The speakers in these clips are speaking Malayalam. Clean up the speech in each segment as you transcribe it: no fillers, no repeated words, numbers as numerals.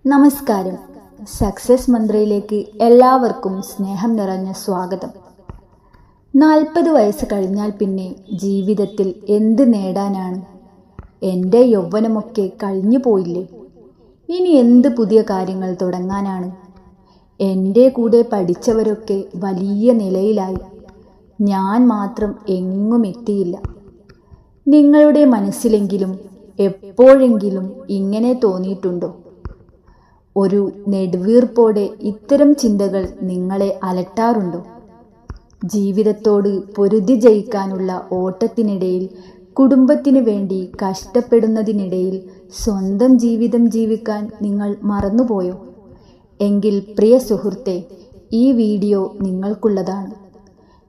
നമസ്കാരം. സക്സസ് മന്ത്രയിലേക്ക് എല്ലാവർക്കും സ്നേഹം നിറഞ്ഞ സ്വാഗതം. 40 വയസ്സ് കഴിഞ്ഞാൽ പിന്നെ ജീവിതത്തിൽ എന്ത് നേടാനാണ്? എൻ്റെ യൗവനമൊക്കെ കഴിഞ്ഞു പോയില്ലേ? ഇനി എന്ത് പുതിയ കാര്യങ്ങൾ തുടങ്ങാനാണ്? എൻ്റെ കൂടെ പഠിച്ചവരൊക്കെ വലിയ നിലയിലായി, ഞാൻ മാത്രം എങ്ങും എത്തിയില്ല. നിങ്ങളുടെ മനസ്സിലെങ്കിലും എപ്പോഴെങ്കിലും ഇങ്ങനെ തോന്നിയിട്ടുണ്ടോ? ഒരു നെടുവീർപ്പോടെ ഇത്തരം ചിന്തകൾ നിങ്ങളെ അലട്ടാറുണ്ടോ? ജീവിതത്തോട് പൊരുതി ജയിക്കാനുള്ള ഓട്ടത്തിനിടയിൽ, കുടുംബത്തിനു വേണ്ടി കഷ്ടപ്പെടുന്നതിനിടയിൽ സ്വന്തം ജീവിതം ജീവിക്കാൻ നിങ്ങൾ മറന്നുപോയോ? എങ്കിൽ പ്രിയ സുഹൃത്തെ, ഈ വീഡിയോ നിങ്ങൾക്കുള്ളതാണ്.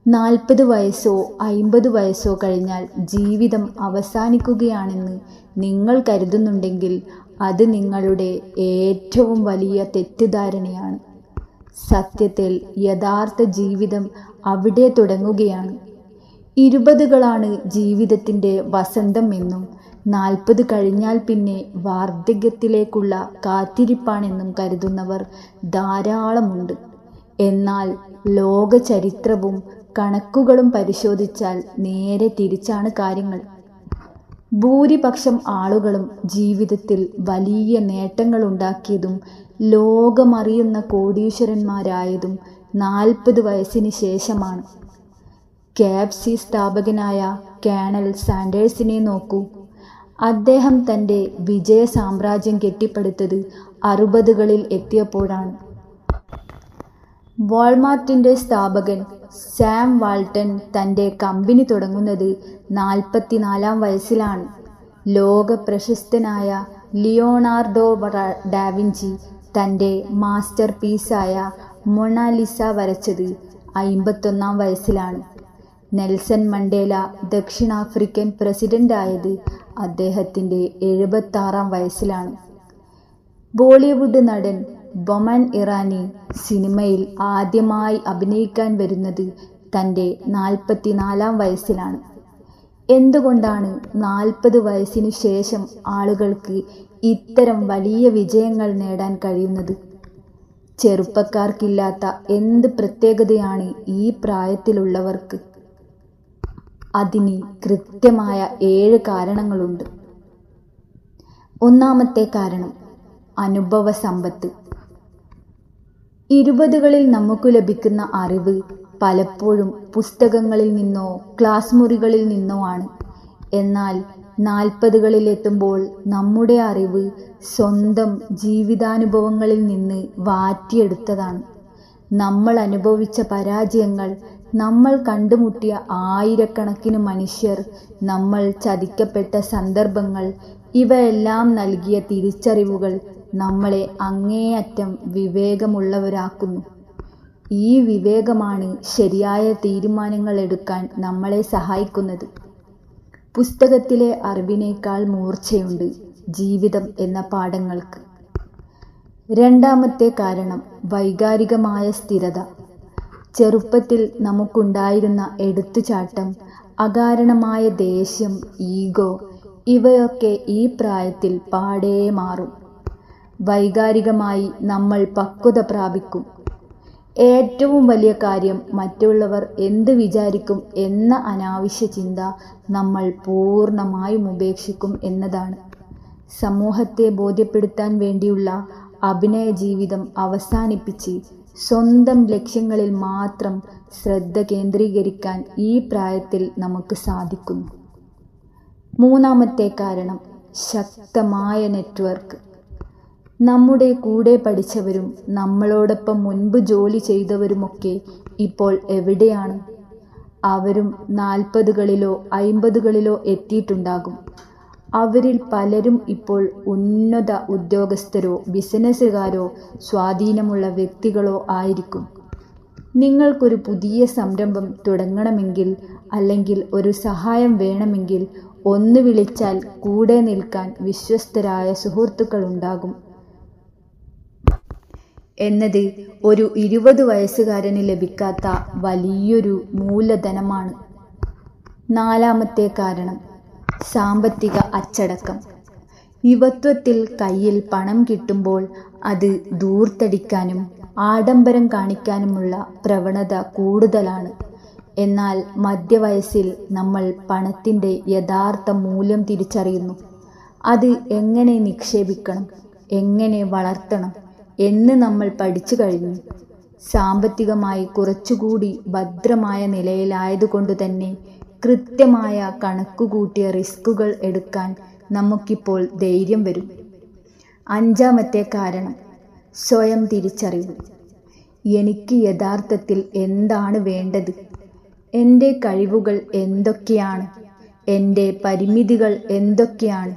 40 വയസ്സോ 50 വയസ്സോ കഴിഞ്ഞാൽ ജീവിതം അവസാനിക്കുകയാണെന്ന് നിങ്ങൾ കരുതുന്നുണ്ടെങ്കിൽ അത് നിങ്ങളുടെ ഏറ്റവും വലിയ തെറ്റിദ്ധാരണയാണ്. സത്യത്തിൽ യഥാർത്ഥ ജീവിതം അവിടെ തുടങ്ങുകയാണ്. 20കളാണ് ജീവിതത്തിൻ്റെ വസന്തം എന്നും 40 കഴിഞ്ഞാൽ പിന്നെ വാർദ്ധക്യത്തിലേക്കുള്ള കാത്തിരിപ്പാണെന്നും കരുതുന്നവർ ധാരാളമുണ്ട്. എന്നാൽ ലോക ചരിത്രവും കണക്കുകളും പരിശോധിച്ചാൽ നേരെ തിരിച്ചാണ് കാര്യങ്ങൾ. ഭൂരിപക്ഷം ആളുകളും ജീവിതത്തിൽ വലിയ നേട്ടങ്ങളുണ്ടാക്കിയതും ലോകമറിയുന്ന കോടീശ്വരന്മാരായതും 40 വയസ്സിന് ശേഷമാണ്. KFC സ്ഥാപകനായ കേണൽ സാൻഡേഴ്സിനെ നോക്കൂ. അദ്ദേഹം തൻ്റെ വിജയ സാമ്രാജ്യം കെട്ടിപ്പടുത്തത് 60കളിൽ എത്തിയപ്പോഴാണ്. വാൾമാർട്ടിൻ്റെ സ്ഥാപകൻ സാം വാൾട്ടൺ തൻ്റെ കമ്പനി തുടങ്ങുന്നത് 44-ാം വയസ്സിലാണ്. ലോക പ്രശസ്തനായ ലിയോണാർഡോ ഡാവിഞ്ചി തൻ്റെ മാസ്റ്റർ പീസായ മൊണാലിസ വരച്ചത് 51ാം വയസ്സിലാണ്. നെൽസൺ മണ്ടേല ദക്ഷിണാഫ്രിക്കൻ പ്രസിഡൻ്റായത് അദ്ദേഹത്തിൻ്റെ 76ാം വയസ്സിലാണ്. ബോളിവുഡ് നടൻ ബൊമൻ ഇറാനി സിനിമയിൽ ആദ്യമായി അഭിനയിക്കാൻ വരുന്നത് തൻ്റെ 44ാം വയസ്സിലാണ്. എന്തുകൊണ്ടാണ് 40 വയസ്സിനു ശേഷം ആളുകൾക്ക് ഇത്തരം വലിയ വിജയങ്ങൾ നേടാൻ കഴിയുന്നത്? ചെറുപ്പക്കാർക്കില്ലാത്ത എന്ത് പ്രത്യേകതയാണ് ഈ പ്രായത്തിലുള്ളവർക്ക്? അതിന് കൃത്യമായ 7 കാരണങ്ങളുണ്ട്. ഒന്നാമത്തെ കാരണം അനുഭവ സമ്പത്ത്. 20കളിൽ നമുക്ക് ലഭിക്കുന്ന അറിവ് പലപ്പോഴും പുസ്തകങ്ങളിൽ നിന്നോ ക്ലാസ് മുറികളിൽ നിന്നോ ആണ്. എന്നാൽ 40കളിൽ എത്തുമ്പോൾ നമ്മുടെ അറിവ് സ്വന്തം ജീവിതാനുഭവങ്ങളിൽ നിന്ന് വാറ്റിയെടുത്തതാണ്. നമ്മൾ അനുഭവിച്ച പരാജയങ്ങൾ, നമ്മൾ കണ്ടുമുട്ടിയ ആയിരക്കണക്കിന് മനുഷ്യർ, നമ്മൾ ചതിക്കപ്പെട്ട സന്ദർഭങ്ങൾ, ഇവയെല്ലാം നൽകിയ തിരിച്ചറിവുകൾ നമ്മളെ അങ്ങേയറ്റം വിവേകമുള്ളവരാക്കുന്നു. ഈ വിവേകമാണ് ശരിയായ തീരുമാനങ്ങൾ എടുക്കാൻ നമ്മളെ സഹായിക്കുന്നത്. പുസ്തകത്തിലെ അറിവിനേക്കാൾ മൂർച്ചയുണ്ട് ജീവിതം എന്ന പാഠങ്ങൾക്ക്. രണ്ടാമത്തെ കാരണം വൈകാരികമായ സ്ഥിരത. ചെറുപ്പത്തിൽ നമുക്കുണ്ടായിരുന്ന എടുത്തുചാട്ടം, അകാരണമായ ദേഷ്യം, ഈഗോ, ഇവയൊക്കെ ഈ പ്രായത്തിൽ പാടേ മാറും. വൈകാരികമായി നമ്മൾ പക്വത പ്രാപിക്കും. ഏറ്റവും വലിയ കാര്യം മറ്റുള്ളവർ എന്ത് വിചാരിക്കും എന്ന അനാവശ്യ ചിന്ത നമ്മൾ പൂർണ്ണമായും ഉപേക്ഷിക്കും എന്നതാണ്. സമൂഹത്തെ ബോധ്യപ്പെടുത്താൻ വേണ്ടിയുള്ള അഭിനയ ജീവിതം അവസാനിപ്പിച്ച് സ്വന്തം ലക്ഷ്യങ്ങളിൽ മാത്രം ശ്രദ്ധ കേന്ദ്രീകരിക്കാൻ ഈ പ്രായത്തിൽ നമുക്ക് സാധിക്കുന്നു. മൂന്നാമത്തെ കാരണം ശക്തമായ നെറ്റ്വർക്ക്. നമ്മുടെ കൂടെ പഠിച്ചവരും നമ്മളോടൊപ്പം മുൻപ് ജോലി ചെയ്തവരുമൊക്കെ ഇപ്പോൾ എവിടെയാണ്? അവരും 40കളിലോ 50കളിലോ എത്തിയിട്ടുണ്ടാകും. അവരിൽ പലരും ഇപ്പോൾ ഉന്നത ഉദ്യോഗസ്ഥരോ ബിസിനസ്സുകാരോ സ്വാധീനമുള്ള വ്യക്തികളോ ആയിരിക്കും. നിങ്ങൾക്കൊരു പുതിയ സംരംഭം തുടങ്ങണമെങ്കിൽ, അല്ലെങ്കിൽ ഒരു സഹായം വേണമെങ്കിൽ ഒന്ന് വിളിച്ചാൽ കൂടെ നിൽക്കാൻ വിശ്വസ്തരായ സുഹൃത്തുക്കളുണ്ടാകും എന്നത് ഒരു 20 വയസ്സുകാരന് ലഭിക്കാത്ത വലിയൊരു മൂലധനമാണ്. നാലാമത്തെ കാരണം സാമ്പത്തിക അച്ചടക്കം. യുവത്വത്തിൽ കയ്യിൽ പണം കിട്ടുമ്പോൾ അത് ധൂർത്തടിക്കാനും ആഡംബരം കാണിക്കാനുമുള്ള പ്രവണത കൂടുതലാണ്. എന്നാൽ മധ്യവയസ്സിൽ നമ്മൾ പണത്തിൻ്റെ യഥാർത്ഥ മൂല്യം തിരിച്ചറിയുന്നു. അത് എങ്ങനെ നിക്ഷേപിക്കണം, എങ്ങനെ വളർത്തണം എന്ന് നമ്മൾ പഠിച്ചു കഴിഞ്ഞു. സാമ്പത്തികമായി കുറച്ചുകൂടി ഭദ്രമായ നിലയിലായതുകൊണ്ടു തന്നെ കൃത്യമായ കണക്കുകൂട്ടിയ റിസ്കുകൾ എടുക്കാൻ നമുക്കിപ്പോൾ ധൈര്യം വരും. 5-ാമത്തെ കാരണം സ്വയം തിരിച്ചറിവ്. എനിക്ക് യഥാർത്ഥത്തിൽ എന്താണ് വേണ്ടത്? എൻ്റെ കഴിവുകൾ എന്തൊക്കെയാണ്? എൻ്റെ പരിമിതികൾ എന്തൊക്കെയാണ്?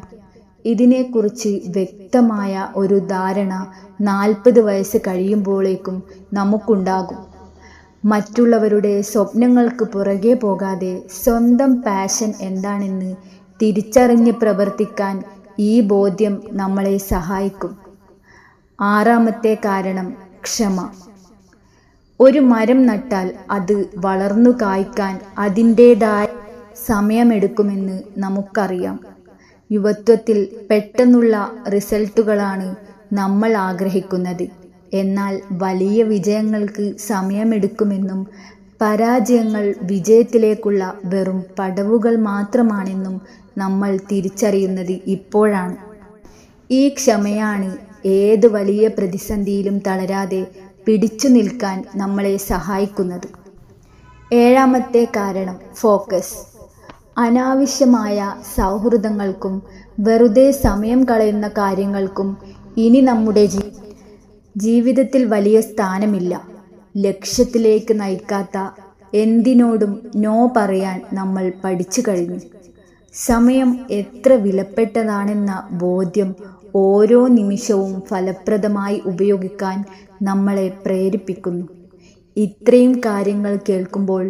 ഇതിനെക്കുറിച്ച് വ്യക്തമായ ഒരു ധാരണ 40 വയസ്സ് കഴിയുമ്പോഴേക്കും നമുക്കുണ്ടാകും. മറ്റുള്ളവരുടെ സ്വപ്നങ്ങൾക്ക് പുറകെ പോകാതെ സ്വന്തം പാഷൻ എന്താണെന്ന് തിരിച്ചറിഞ്ഞ് പ്രവർത്തിക്കാൻ ഈ ബോധ്യം നമ്മളെ സഹായിക്കും. 6-ാമത്തെ കാരണം ക്ഷമ. ഒരു മരം നട്ടാൽ അത് വളർന്നു കായ്ക്കാൻ അതിൻ്റേതായ സമയമെടുക്കുമെന്ന് നമുക്കറിയാം. യുവത്വത്തിൽ പെട്ടെന്നുള്ള റിസൾട്ടുകളാണ് നമ്മൾ ആഗ്രഹിക്കുന്നത്. എന്നാൽ വലിയ വിജയങ്ങൾക്ക് സമയമെടുക്കുമെന്നും പരാജയങ്ങൾ വിജയത്തിലേക്കുള്ള വെറും പടവുകൾ മാത്രമാണെന്നും നമ്മൾ തിരിച്ചറിയുന്നത് ഇപ്പോഴാണ്. ഈ ക്ഷമയാണ് ഏത് വലിയ പ്രതിസന്ധിയിലും തളരാതെ പിടിച്ചു നിൽക്കാൻ നമ്മളെ സഹായിക്കുന്നത്. 7-ാമത്തെ കാരണം ഫോക്കസ്. അനാവശ്യമായ സൗഹൃദങ്ങൾക്കും വെറുതെ സമയം കളയുന്ന കാര്യങ്ങൾക്കും ഇനി നമ്മുടെ ജീവിതത്തിൽ വലിയ സ്ഥാനമില്ല. ലക്ഷ്യത്തിലേക്ക് നയിക്കാത്ത എന്തിനോടും നോ പറയാൻ നമ്മൾ പഠിച്ചു കഴിഞ്ഞു. സമയം എത്ര വിലപ്പെട്ടതാണെന്ന ബോധ്യം ഓരോ നിമിഷവും ഫലപ്രദമായി ഉപയോഗിക്കാൻ നമ്മളെ പ്രേരിപ്പിക്കുന്നു. ഇത്രയും കാര്യങ്ങൾ കേൾക്കുമ്പോൾ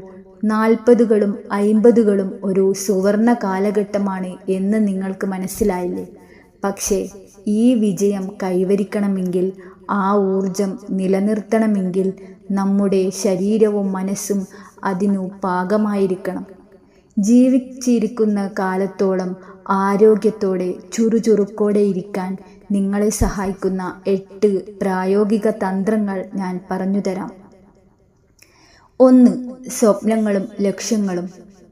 40കളും 50കളും ഒരു സുവർണ കാലഘട്ടമാണ് എന്ന് നിങ്ങൾക്ക് മനസ്സിലായില്ലേ? പക്ഷേ ഈ വിജയം കൈവരിക്കണമെങ്കിൽ, ആ ഊർജം നിലനിർത്തണമെങ്കിൽ നമ്മുടെ ശരീരവും മനസ്സും അതിനു പാകമായിരിക്കണം. ജീവിച്ചിരിക്കുന്ന കാലത്തോളം ആരോഗ്യത്തോടെ ചുറുചുറുക്കോടെ ഇരിക്കാൻ നിങ്ങളെ സഹായിക്കുന്ന 8 പ്രായോഗിക തന്ത്രങ്ങൾ ഞാൻ പറഞ്ഞുതരാം. 1. സ്വപ്നങ്ങളും ലക്ഷ്യങ്ങളും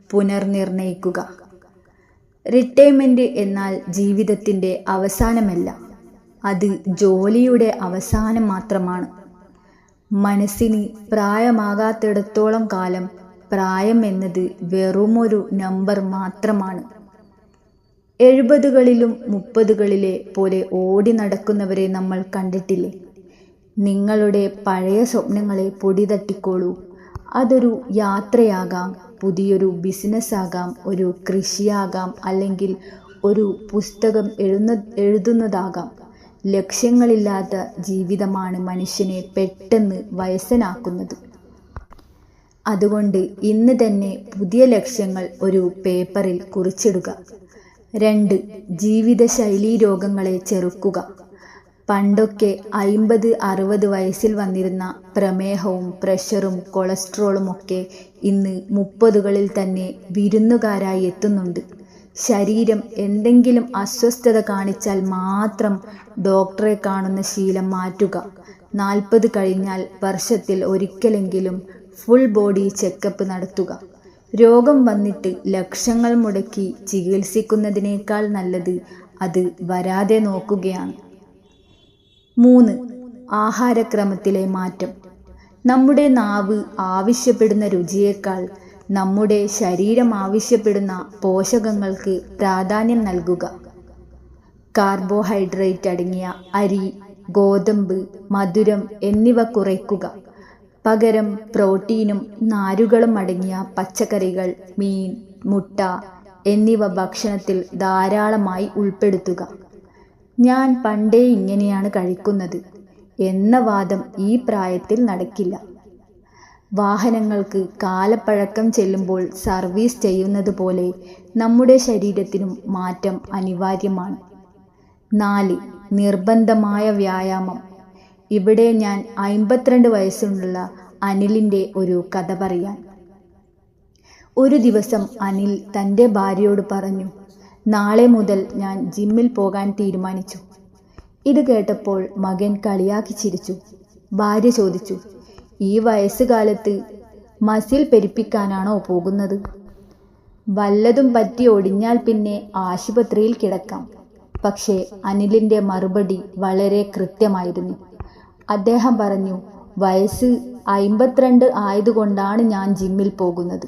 പുനർനിർണയിക്കുക. റിട്ടയർമെൻറ്റ് എന്നാൽ ജീവിതത്തിൻ്റെ അവസാനമല്ല, അത് ജോലിയുടെ അവസാനം മാത്രമാണ്. മനസ്സിന് പ്രായമാകാത്തിടത്തോളം കാലം പ്രായം എന്നത് വെറുമൊരു നമ്പർ മാത്രമാണ്. 70കളിലും 30കളിലെ പോലെ ഓടി നടക്കുന്നവരെ നമ്മൾ കണ്ടിട്ടില്ലേ? നിങ്ങളുടെ പഴയ സ്വപ്നങ്ങളെ പൊടി തട്ടിക്കോളൂ. അതൊരു യാത്രയാകാം, പുതിയൊരു ബിസിനസ്സാകാം, ഒരു കൃഷിയാകാം, അല്ലെങ്കിൽ ഒരു പുസ്തകം എഴുതുന്നതാകാം. ലക്ഷ്യങ്ങളില്ലാത്ത ജീവിതമാണ് മനുഷ്യനെ പെട്ടെന്ന് വയസ്സനാക്കുന്നത്. അതുകൊണ്ട് ഇന്ന് തന്നെ പുതിയ ലക്ഷ്യങ്ങൾ ഒരു പേപ്പറിൽ കുറിച്ചിടുക. 2. ജീവിതശൈലീ രോഗങ്ങളെ ചെറുക്കുക. പണ്ടൊക്കെ 50-60 വയസ്സിൽ വന്നിരുന്ന പ്രമേഹവും പ്രഷറും കൊളസ്ട്രോളും ഒക്കെ ഇന്ന് 30കളിൽ തന്നെ വിരുന്നുകാരായി എത്തുന്നുണ്ട്. ശരീരം എന്തെങ്കിലും അസ്വസ്ഥത കാണിച്ചാൽ മാത്രം ഡോക്ടറെ കാണുന്ന ശീലം മാറ്റുക. 40 കഴിഞ്ഞാൽ വർഷത്തിൽ ഒരിക്കലെങ്കിലും ഫുൾ ബോഡി ചെക്കപ്പ് നടത്തുക. രോഗം വന്നിട്ട് ലക്ഷങ്ങൾ മുടക്കി ചികിത്സിക്കുന്നതിനേക്കാൾ നല്ലത് അത് വരാതെ നോക്കുകയാണ്. 3. ആഹാരക്രമത്തിലെ മാറ്റം. നമ്മുടെ നാവ് ആവശ്യപ്പെടുന്ന രുചിയേക്കാൾ നമ്മുടെ ശരീരം ആവശ്യപ്പെടുന്ന പോഷകങ്ങൾക്ക് പ്രാധാന്യം നൽകുക. കാർബോഹൈഡ്രേറ്റ് അടങ്ങിയ അരി, ഗോതമ്പ്, മധുരം എന്നിവ കുറയ്ക്കുക. പകരം പ്രോട്ടീനും നാരുകളും അടങ്ങിയ പച്ചക്കറികൾ, മീൻ, മുട്ട എന്നിവ ഭക്ഷണത്തിൽ ധാരാളമായി ഉൾപ്പെടുത്തുക. ഞാൻ പണ്ടേ ഇങ്ങനെയാണ് കഴിക്കുന്നത് എന്ന വാദം ഈ പ്രായത്തിൽ നടക്കില്ല. വാഹനങ്ങൾക്ക് കാലപ്പഴക്കം ചെല്ലുമ്പോൾ സർവീസ് ചെയ്യുന്നത് പോലെ നമ്മുടെ ശരീരത്തിനും മാറ്റം അനിവാര്യമാണ്. 4. നിർബന്ധമായ വ്യായാമം. ഇവിടെ ഞാൻ 52 വയസ്സുള്ള അനിലിൻ്റെ ഒരു കഥ പറയാൻ. ഒരു ദിവസം അനിൽ തൻ്റെ ഭാര്യയോട് പറഞ്ഞു, നാളെ മുതൽ ഞാൻ ജിമ്മിൽ പോകാൻ തീരുമാനിച്ചു. ഇത് കേട്ടപ്പോൾ മകൻ കളിയാക്കി ചിരിച്ചു. ഭാര്യ ചോദിച്ചു, ഈ വയസ്സുകാലത്ത് മസിൽ പെരുപ്പിക്കാനാണോ പോകുന്നത്? വല്ലതും പറ്റി ഒടിഞ്ഞാൽ പിന്നെ ആശുപത്രിയിൽ കിടക്കാം. പക്ഷേ അനിലിൻ്റെ മറുപടി വളരെ കൃത്യമായിരുന്നു. അദ്ദേഹം പറഞ്ഞു, വയസ്സ് 52 ആയതുകൊണ്ടാണ് ഞാൻ ജിമ്മിൽ പോകുന്നത്.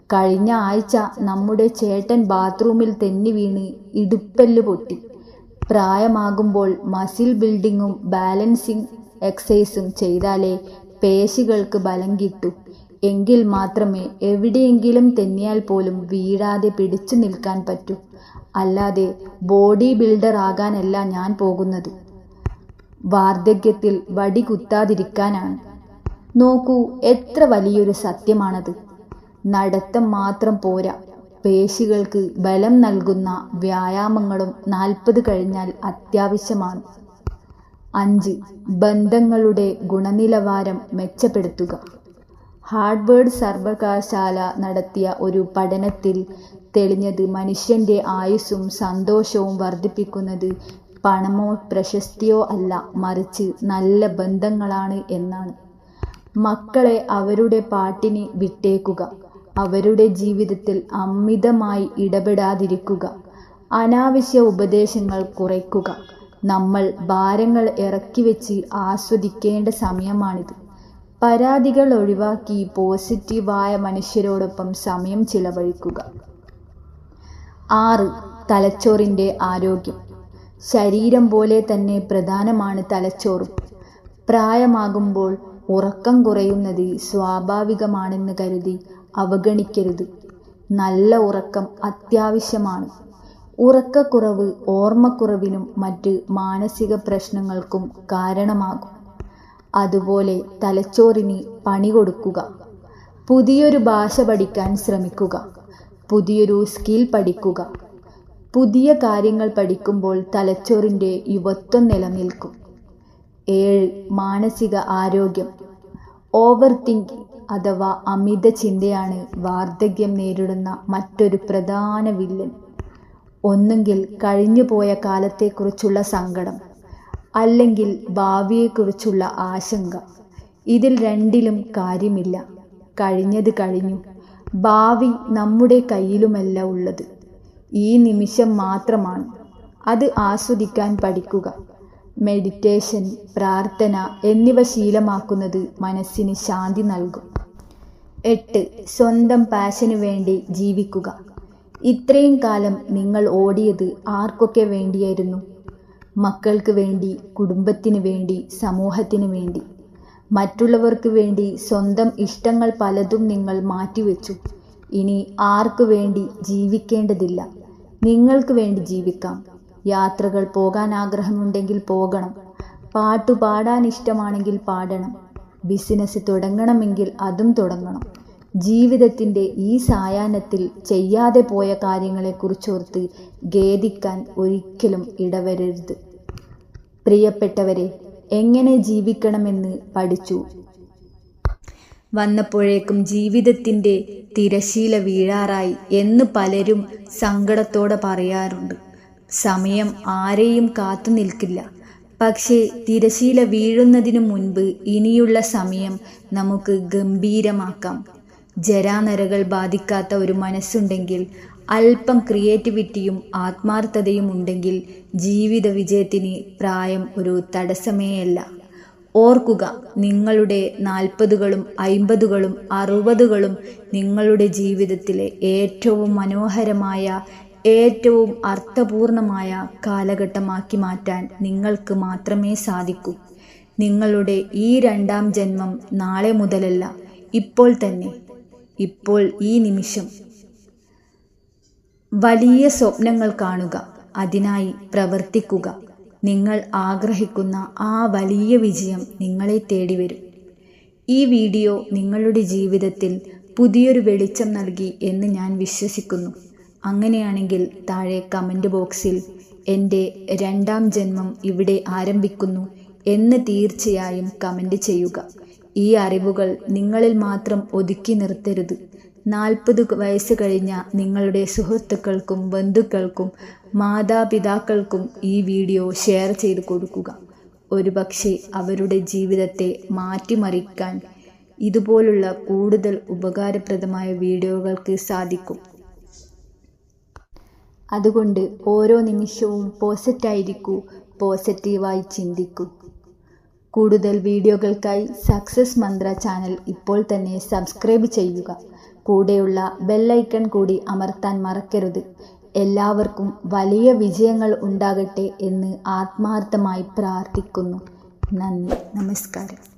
കഴിഞ്ഞ ആഴ്ച നമ്മുടെ ചേട്ടൻ ബാത്റൂമിൽ തെന്നി വീണ് ഇടുപ്പെല്ല് പൊട്ടി. പ്രായമാകുമ്പോൾ മസിൽ ബിൽഡിങ്ങും ബാലൻസിങ് എക്സസൈസും ചെയ്താലേ പേശികൾക്ക് ബലം കിട്ടൂ. എങ്കിൽ മാത്രമേ എവിടെയെങ്കിലും തെന്നിയാൽ പോലും വീഴാതെ പിടിച്ചു നിൽക്കാൻ പറ്റൂ. അല്ലാതെ ബോഡി ബിൽഡർ ആകാനല്ല ഞാൻ പോകുന്നത്. വാർദ്ധക്യത്തിൽ വടി കുത്താതിരിക്കാനാണ്. നോക്കൂ, എത്ര വലിയൊരു സത്യമാണത്. നടത്തം മാത്രം പോരാ, പേശികൾക്ക് ബലം നൽകുന്ന വ്യായാമങ്ങളും 40 കഴിഞ്ഞാൽ അത്യാവശ്യമാണ്. 5. ബന്ധങ്ങളുടെ ഗുണനിലവാരം മെച്ചപ്പെടുത്തുക. ഹാർവാർഡ് സർവകലാശാല നടത്തിയ ഒരു പഠനത്തിൽ തെളിഞ്ഞത് മനുഷ്യൻ്റെ ആയുസ്സും സന്തോഷവും വർദ്ധിപ്പിക്കുന്നത് പണമോ പ്രശസ്തിയോ അല്ല, മറിച്ച് നല്ല ബന്ധങ്ങളാണ് എന്നാണ്. മക്കളെ അവരുടെ പാട്ടിന് വിട്ടേക്കുക. അവരുടെ ജീവിതത്തിൽ അമിതമായി ഇടപെടാതിരിക്കുക. അനാവശ്യ ഉപദേശങ്ങൾ കുറയ്ക്കുക. നമ്മൾ ഭാരങ്ങൾ ഇറക്കി വെച്ച് ആസ്വദിക്കേണ്ട സമയമാണിത്. പരാതികൾ ഒഴിവാക്കി പോസിറ്റീവായ മനുഷ്യരോടൊപ്പം സമയം ചിലവഴിക്കുക. 6. തലച്ചോറിൻ്റെ ആരോഗ്യം. ശരീരം പോലെ തന്നെ പ്രധാനമാണ് തലച്ചോറും. പ്രായമാകുമ്പോൾ ഉറക്കം കുറയുന്നത് സ്വാഭാവികമാണെന്ന് കരുതി അവഗണിക്കരുത്. നല്ല ഉറക്കം അത്യാവശ്യമാണ്. ഉറക്കക്കുറവ് ഓർമ്മക്കുറവിനും മറ്റ് മാനസിക പ്രശ്നങ്ങൾക്കും കാരണമാകും. അതുപോലെ തലച്ചോറിന് പണി കൊടുക്കുക. പുതിയൊരു ഭാഷ പഠിക്കാൻ ശ്രമിക്കുക. പുതിയൊരു സ്കിൽ പഠിക്കുക. പുതിയ കാര്യങ്ങൾ പഠിക്കുമ്പോൾ തലച്ചോറിൻ്റെ യുവത്വം നിലനിൽക്കും. 7. മാനസിക ആരോഗ്യം. ഓവർ തിങ്കിങ് അഥവാ അമിത ചിന്തയാണ് വാർദ്ധക്യം നേരിടുന്ന മറ്റൊരു പ്രധാന വില്ലൻ. ഒന്നുകിൽ കഴിഞ്ഞുപോയ കാലത്തെക്കുറിച്ചുള്ള സങ്കടം, അല്ലെങ്കിൽ ഭാവിയെക്കുറിച്ചുള്ള ആശങ്ക. ഇതിൽ രണ്ടിലും കാര്യമില്ല. കഴിഞ്ഞത് കഴിഞ്ഞു. ഭാവി നമ്മുടെ കയ്യിലുമല്ല ഉള്ളത്. ഈ നിമിഷം മാത്രമാണ്. അത് ആസ്വദിക്കാൻ പഠിക്കുക. മെഡിറ്റേഷൻ, പ്രാർത്ഥന എന്നിവ ശീലമാക്കുന്നത് മനസ്സിന് ശാന്തി നൽകും. 8. സ്വന്തം പാഷന് വേണ്ടി ജീവിക്കുക. ഇത്രയും കാലം നിങ്ങൾ ഓടിയത് ആർക്കൊക്കെ വേണ്ടിയായിരുന്നു? മക്കൾക്ക് വേണ്ടി, കുടുംബത്തിന് വേണ്ടി, സമൂഹത്തിന് വേണ്ടി. മറ്റുള്ളവർക്ക് വേണ്ടി സ്വന്തം ഇഷ്ടങ്ങൾ പലതും നിങ്ങൾ മാറ്റിവെച്ചു. ഇനി ആർക്കു വേണ്ടി ജീവിക്കേണ്ടതില്ല. നിങ്ങൾക്ക് വേണ്ടി ജീവിക്കാം. യാത്രകൾ പോകാൻ ആഗ്രഹമുണ്ടെങ്കിൽ പോകണം. പാട്ടുപാടാൻ ഇഷ്ടമാണെങ്കിൽ പാടണം. ബിസിനസ് തുടങ്ങണമെങ്കിൽ അതും തുടങ്ങണം. ജീവിതത്തിൻ്റെ ഈ സായാഹ്നത്തിൽ ചെയ്യാതെ പോയ കാര്യങ്ങളെക്കുറിച്ചോർത്ത് ഖേദിക്കാൻ ഒരിക്കലും ഇടവരരുത്. പ്രിയപ്പെട്ടവരെ, എങ്ങനെ ജീവിക്കണമെന്ന് പഠിച്ചു വന്നപ്പോഴേക്കും ജീവിതത്തിൻ്റെ തിരശീല വീഴാറായി എന്ന് പലരും സങ്കടത്തോടെ പറയാറുണ്ട്. സമയം ആരെയും കാത്തു നിൽക്കില്ല. പക്ഷേ തിരശീല വീഴുന്നതിനു മുൻപ് ഇനിയുള്ള സമയം നമുക്ക് ഗംഭീരമാക്കാം. ജരാനരകൾ ബാധിക്കാത്ത ഒരു മനസ്സുണ്ടെങ്കിൽ, അല്പം ക്രിയേറ്റിവിറ്റിയും ആത്മാർത്ഥതയും ഉണ്ടെങ്കിൽ ജീവിത വിജയത്തിന് പ്രായം ഒരു തടസ്സമേയല്ല. ഓർക്കുക, നിങ്ങളുടെ 40കളും 50കളും 60കളും നിങ്ങളുടെ ജീവിതത്തിലെ ഏറ്റവും മനോഹരമായ, ഏറ്റവും അർത്ഥപൂർണമായ കാലഘട്ടമാക്കി മാറ്റാൻ നിങ്ങൾക്ക് മാത്രമേ സാധിക്കൂ. നിങ്ങളുടെ ഈ 2ാം ജന്മം നാളെ മുതലല്ല, ഇപ്പോൾ തന്നെ, ഇപ്പോൾ ഈ നിമിഷം. വലിയ സ്വപ്നങ്ങൾ കാണുക, അതിനായി പ്രവർത്തിക്കുക. നിങ്ങൾ ആഗ്രഹിക്കുന്ന ആ വലിയ വിജയം നിങ്ങളെ തേടി വരും. ഈ വീഡിയോ നിങ്ങളുടെ ജീവിതത്തിൽ പുതിയൊരു വെളിച്ചം നൽകി എന്ന് ഞാൻ വിശ്വസിക്കുന്നു. അങ്ങനെയാണെങ്കിൽ താഴെ കമൻറ്റ് ബോക്സിൽ എൻ്റെ 2ാം ജന്മം ഇവിടെ ആരംഭിക്കുന്നു എന്ന് തീർച്ചയായും കമൻറ്റ് ചെയ്യുക. ഈ അറിവുകൾ നിങ്ങളിൽ മാത്രം ഒതുക്കി നിർത്തരുത്. 40 വയസ്സ് കഴിഞ്ഞ നിങ്ങളുടെ സുഹൃത്തുക്കൾക്കും ബന്ധുക്കൾക്കും മാതാപിതാക്കൾക്കും ഈ വീഡിയോ ഷെയർ ചെയ്ത് കൊടുക്കുക. ഒരുപക്ഷെ അവരുടെ ജീവിതത്തെ മാറ്റിമറിക്കാൻ ഇതുപോലുള്ള കൂടുതൽ ഉപകാരപ്രദമായ വീഡിയോകൾക്ക് സാധിക്കും. അതുകൊണ്ട് ഓരോ നിമിഷവും പോസിറ്റീവായിരിക്കൂ, പോസിറ്റീവായി ചിന്തിക്കൂ. കൂടുതൽ വീഡിയോകൾക്കായി സക്സസ് മന്ത്ര ചാനൽ ഇപ്പോൾ തന്നെ സബ്സ്ക്രൈബ് ചെയ്യുക. കൂടെയുള്ള ബെല്ലൈക്കൺ കൂടി അമർത്താൻ മറക്കരുത്. എല്ലാവർക്കും വലിയ വിജയങ്ങൾ ഉണ്ടാകട്ടെ എന്ന് ആത്മാർത്ഥമായി പ്രാർത്ഥിക്കുന്നു. നന്ദി, നമസ്കാരം.